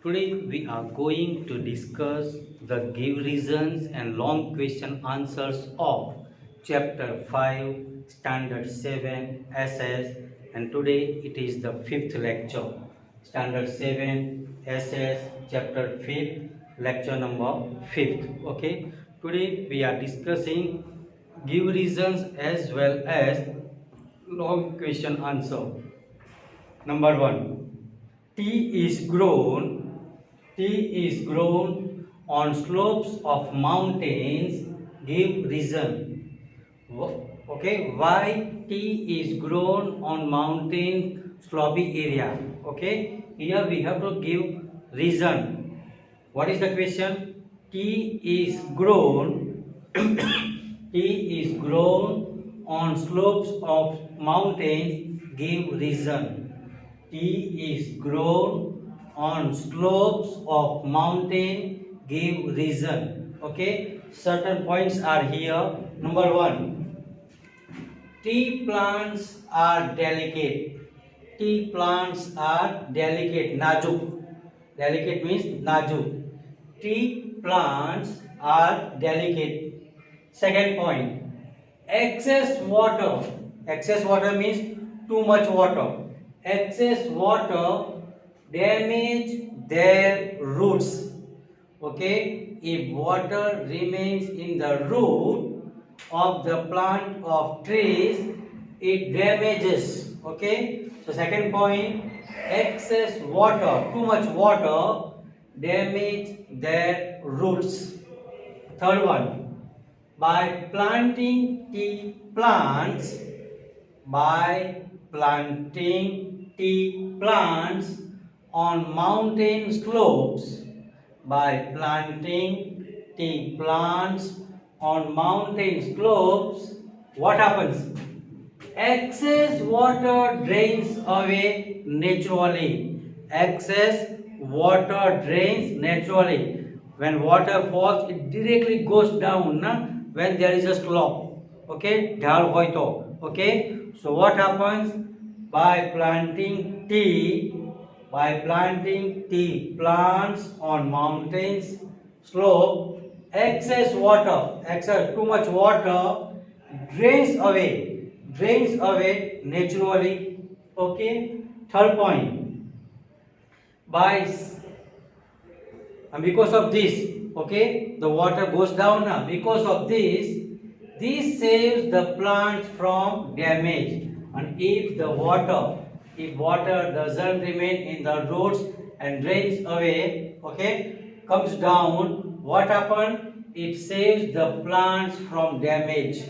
Today we are going to discuss the give reasons and long question answers of chapter 5 standard 7 essays, and today it is the fifth lecture, standard 7 essays chapter 5th, lecture number 5th. Okay, today we are discussing give reasons as well as long question answer. Number 1, tea is grown Tea is grown on slopes of mountains. Give reason. Okay, why tea is grown on mountain slopy area? Okay, here we have to give reason. What is the question? Tea is grown. Tea is grown on slopes of mountains. Give reason. Tea is grown on slopes of mountain. Give reason. Okay, certain points are here. Number 1, tea plants are delicate. Tea plants are delicate, najuk. Delicate means najuk. Tea plants are delicate. Second point, excess water. Excess water means too much water. Excess water damage their roots. Okay, if water remains in the root of the plant of trees, it damages. Okay, so second point, excess water, too much water damage their roots. Third one, by planting tea plants, by planting tea plants on mountain slopes, by planting tea plants on mountain slopes, what happens? Excess water drains away naturally. Excess water drains naturally. When water falls, it directly goes down when there is a slope. Okay, ढाल होय तो. Okay, so what happens? By planting tea plants on mountains slope, excess too much water drains away naturally. Okay, third point, by and because of this, okay, the water goes down now. Because of this saves the plants from damage. And if water doesn't remain in the roots and drains away, okay, comes down, what happen? It saves the plants from damage.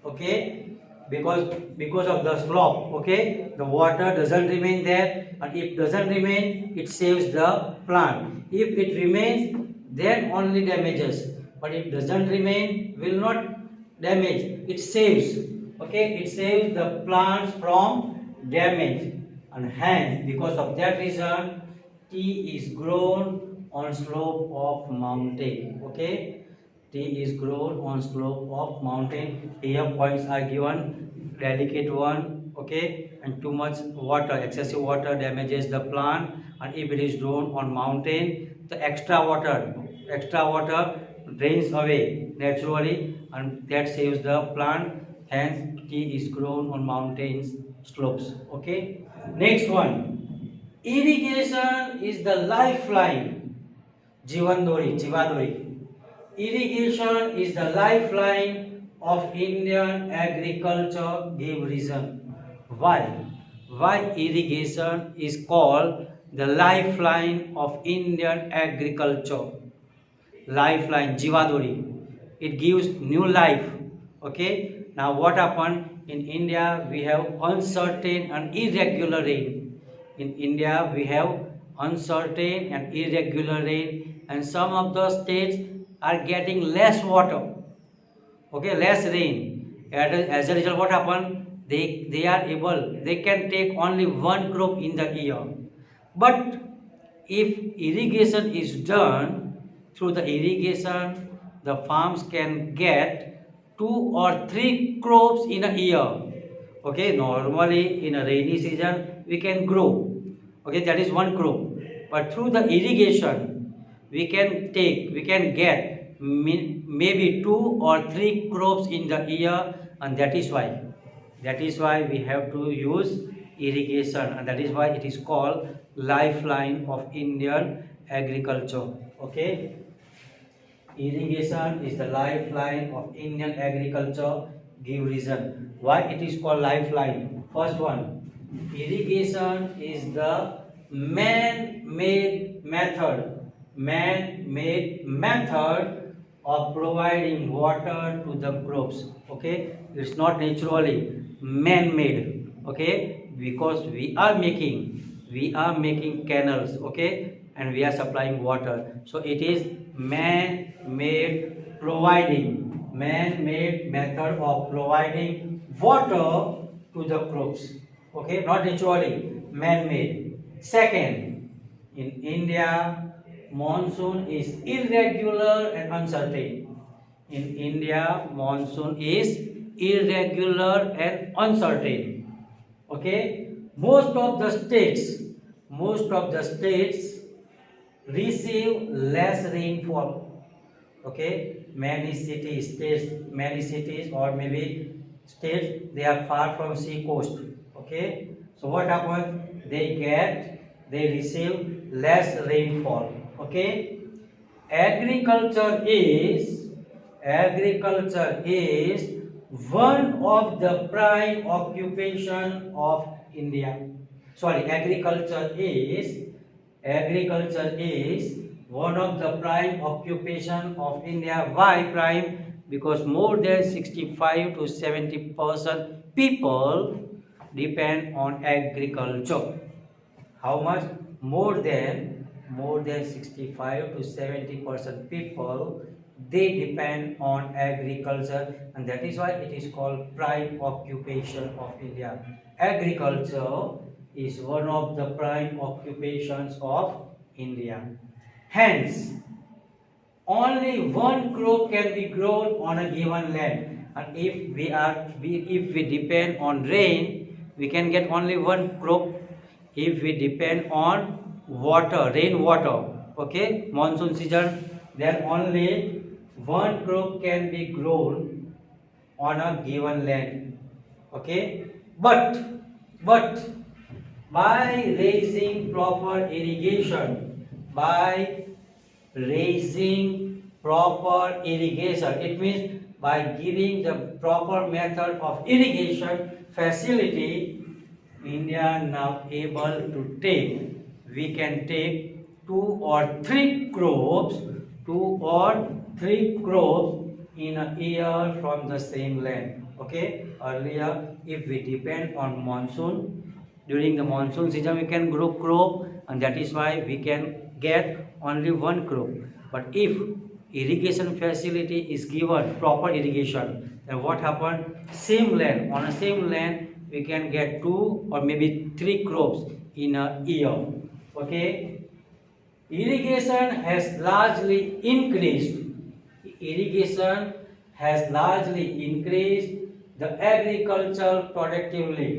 Okay, because of the slope. Okay, the water doesn't remain there, and if doesn't remain, it saves the plant. If it remains, then only damages, but if doesn't remain, will not damage, it saves. Okay, it saves the plants from damage, and hence because of that reason tea is grown on slope of mountain. Okay, tea is grown on slope of mountain. Here points are given, delicate one. Okay, and too much water, excessive water damages the plant, and if it is grown on mountain, the extra water drains away naturally, and that saves the plant. Hence tea is grown on mountains slopes. Okay, next one, irrigation is the lifeline. Jivadori. Irrigation is the lifeline of Indian agriculture. Give reason. Why irrigation is called the lifeline of Indian agriculture? Lifeline, Jivadori. It gives new life. Okay, now what happened in India? We have uncertain and irregular rain. In India we have uncertain and irregular rain, and some of the states are getting less water. Okay, less rain. As a result, what happened? They can take only one crop in the year. But if irrigation is done, through the irrigation, the farms can get 2 or 3 crops in a year. Okay, normally in a rainy season we can grow. Okay, that is one crop. but through the irrigation we can get maybe 2 or 3 crops in the year, and that is why we have to use irrigation, and that is why it is called lifeline of Indian agriculture. Okay, irrigation is the lifeline of Indian agriculture. Give reason why it is called lifeline. First one, irrigation is the man-made method of providing water to the crops. Okay, it's not naturally man-made. Okay, because we are making canals. Okay, and we are supplying water, so it is man-made method of providing water to the crops. Okay, not naturally, man-made. Second, in India, monsoon is irregular and uncertain. In India, monsoon is irregular and uncertain. Okay, most of the states receive less rainfall. Okay, many cities or maybe states, they are far from sea coast. Okay, so what happens, they receive less rainfall. Okay, agriculture is one of the prime occupation of India. Sorry, agriculture is one of the prime occupation of India. Why prime? Because more than 65 to 70% people depend on agriculture. How much? More than 65 to 70% people, they depend on agriculture, and that is why it is called prime occupation of India. Agriculture is one of the prime occupations of India. Hence, only one crop can be grown on a given land, and if we depend on rain, we can get only one crop. If we depend on rainwater, okay, monsoon season, then only one crop can be grown on a given land. Okay, but by raising proper irrigation, by raising proper irrigation, it means by giving the proper method of irrigation facility, India now able to we can take two or three crops in a year from the same land. Okay, earlier if we depend on monsoon, during the monsoon season we can grow crop, and that is why we can get only one crop. But if irrigation facility is given, proper irrigation, then what happened, on the same land we can get 2 or maybe 3 crops in a year. Okay, irrigation has largely increased the agriculture productively.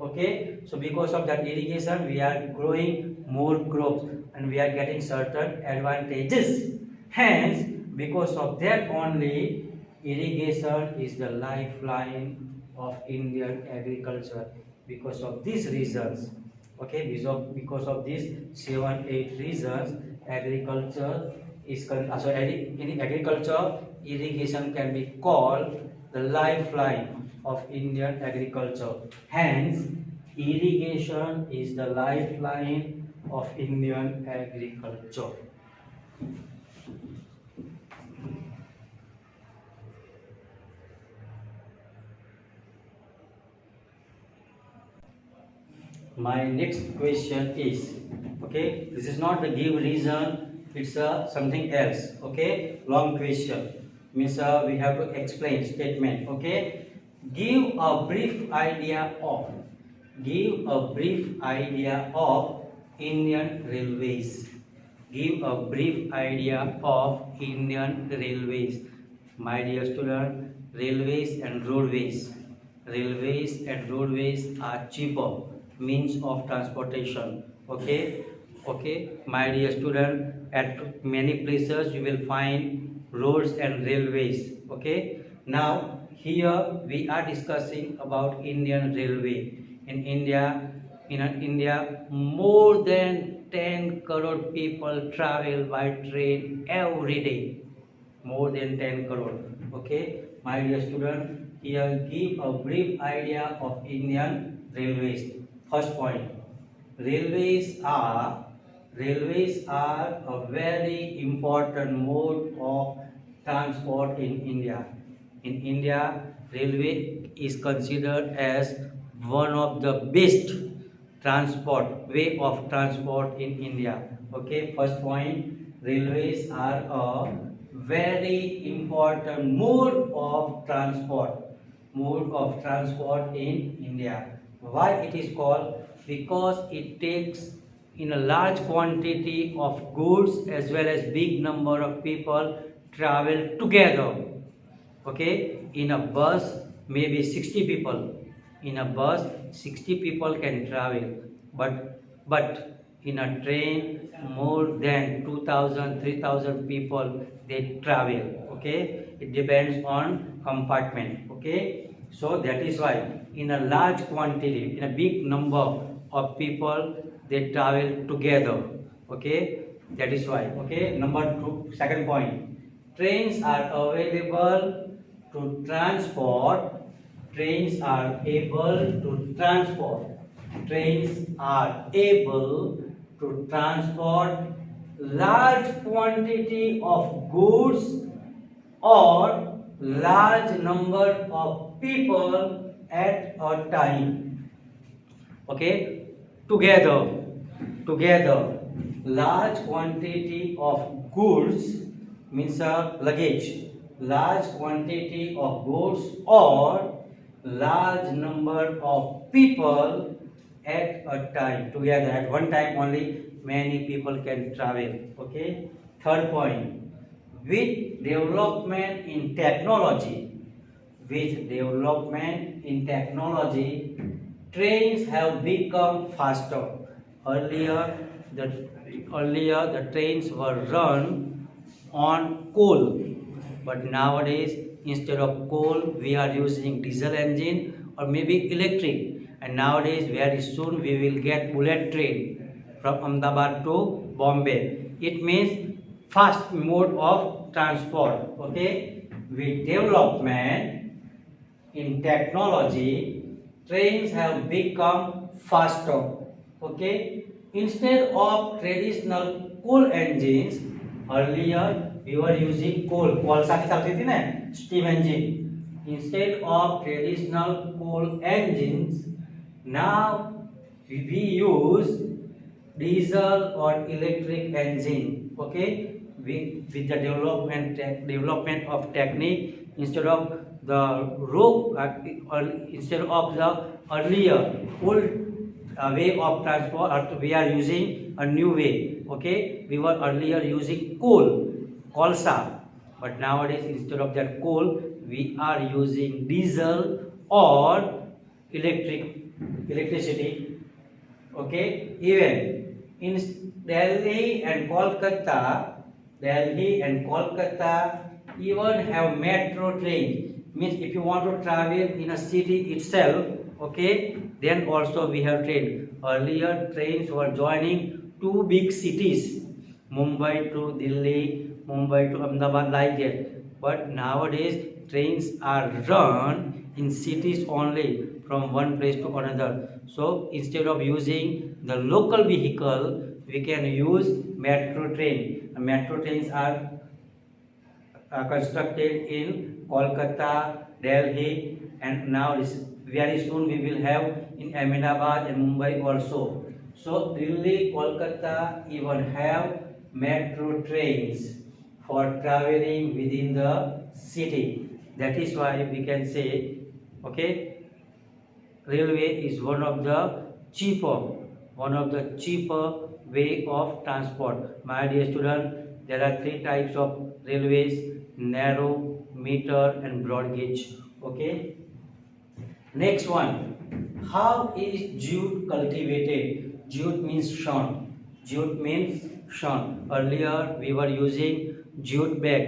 Okay, so because of that irrigation we are growing more crops and we are getting certain advantages. Hence, because of that only, irrigation is the lifeline of Indian agriculture. Because of these reasons, okay, because of these 7-8 reasons, in agriculture, irrigation can be called the lifeline of Indian agriculture. Hence, irrigation is the lifeline of Indian agriculture. My next question is, okay, this is not the give reason, it's something else. Okay, long question means we have to explain statement. Okay, give a brief idea of Indian railways. Give a brief idea of Indian railways. My dear student, railways and roadways are cheaper means of transportation. Okay, Okay, my dear student, at many places you will find roads and railways. Okay, now here we are discussing about Indian Railway. In India, India, more than 10 crore people travel by train every day. More than 10 crore. Okay, my dear student, here give a brief idea of Indian Railways. First point. Railways are railways are a very important mode of transport in India. In India, railway is considered as one of the best way of transport in India. Okay, first point, railways are a very important mode of transport in India. Why it is called? Because it takes in a large quantity of goods as well as big number of people travel together. Okay, in a bus maybe 60 people. In a bus 60 people can travel, but in a train more than 2000 3000 people they travel. Okay, it depends on compartment. Okay, so that is why in a large quantity, in a big number of people they travel together. Okay, that is why. Okay, number two, second point, trains are available to transport. Trains are able to transport. Trains are able to transport large quantity of goods or large number of people at a time. Okay, together large quantity of goods means luggage, large quantity of goods or large number of people at a time. Together at one time only many people can travel. Okay, third point, with development in technology, with development in technology, trains have become faster. Earlier, the the trains were run on coal, but nowadays instead of coal we are using diesel engine or maybe electric. And nowadays very soon we will get bullet train from Ahmedabad to Bombay. It means fast mode of transport. Okay, with development in technology, trains have become faster. Okay, instead of traditional coal engines, earlier we were using coal. कोलसा की चलती थी ना, steam engine. Instead of traditional coal engines, now we use diesel or electric engine. Okay, with the development of technique, instead of the rope or instead of the earlier old way of transport, we are using a new way. Okay, we were earlier using colsa, but nowadays instead of that coal we are using diesel or electricity. Okay, even in Delhi and Kolkata even have metro train. Means if you want to travel in a city itself, okay, then also we have train. Earlier trains were joining two big cities, Mumbai to Delhi, Mumbai to Ahmedabad, like that. But nowadays trains are run in cities only, from one place to another. So instead of using the local vehicle, we can use metro train. Metro trains are constructed in Kolkata, Delhi, and now very soon we will have in Ahmedabad and Mumbai also. So Delhi, Kolkata even have metro trains for traveling within the city. That is why we can say, okay, railway is one of the cheaper way of transport. My dear student, there are three types of railways: narrow, meter and broad gauge. Okay, next one, how is jute cultivated? Jute means shun. Jute means shorn. Earlier we were using jute bag,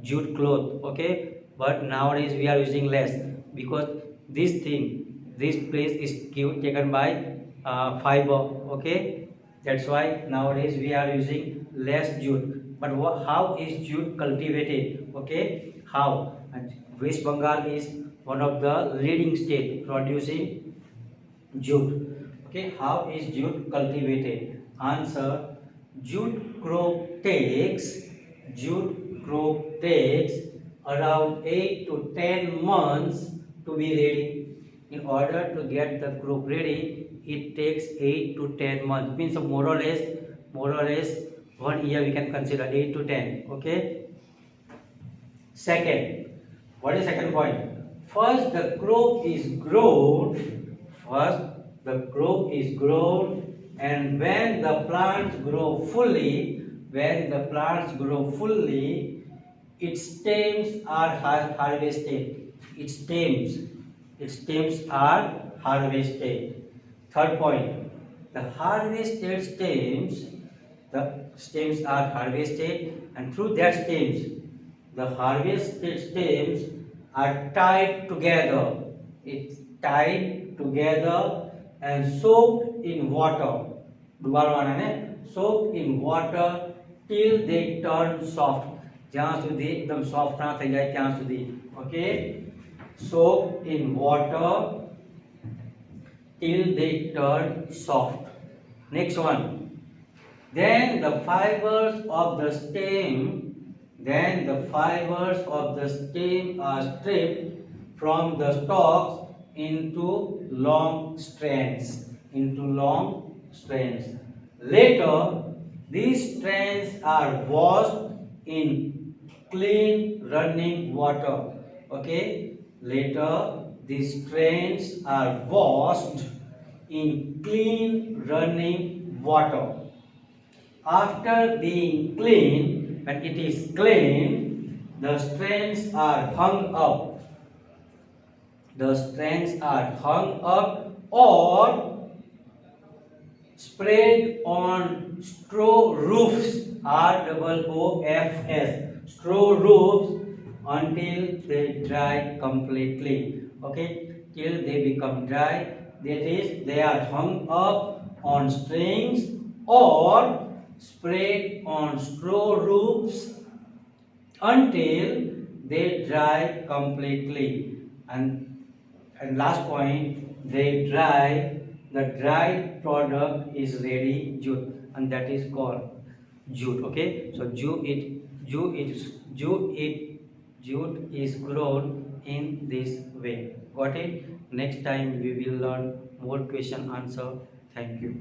jute cloth, okay? But nowadays we are using less because this place is taken by fiber, okay? That's why nowadays we are using less jute. But how is jute cultivated? Okay, how? And West Bengal is one of the leading state producing jute. Okay, how is jute cultivated? Answer: jute crop takes around 8 to 10 months to be ready. In order to get the crop ready, it takes 8 to 10 months. Means more or less 1 year we can consider 8 to 10. Okay. Second, what is second point? First, the crop is grown. First, the crop is grown, and when the plants grow fully, its stems are harvested. Its stems are harvested. Third point, the stems are harvested, and through that the harvested stems are tied together. It's tied together and soaked in water. Soaked in water till they turn soft. જ્યાં સુધી એકદમ soft ના થઈ જાય ત્યાં સુધી. Okay, soaked in water till they turn soft. Next one. Then the fibers of the stem are stripped from the stalks into long strands. Later, these strands are washed in clean running water. Okay. Later, these strands are washed in clean running water. After being clean, when it is clean, the strands are hung up. Or spread on straw roofs. ROOFs. Straw roofs until they dry completely. Okay, till they become dry. That is, they are hung up on strings or spread on straw roofs until they dry completely. And last point, they dry. The dried product is ready, jute, and that is called jute. Okay, so jute is grown in this way. Got it? Next time we will learn more question answer. Thank you.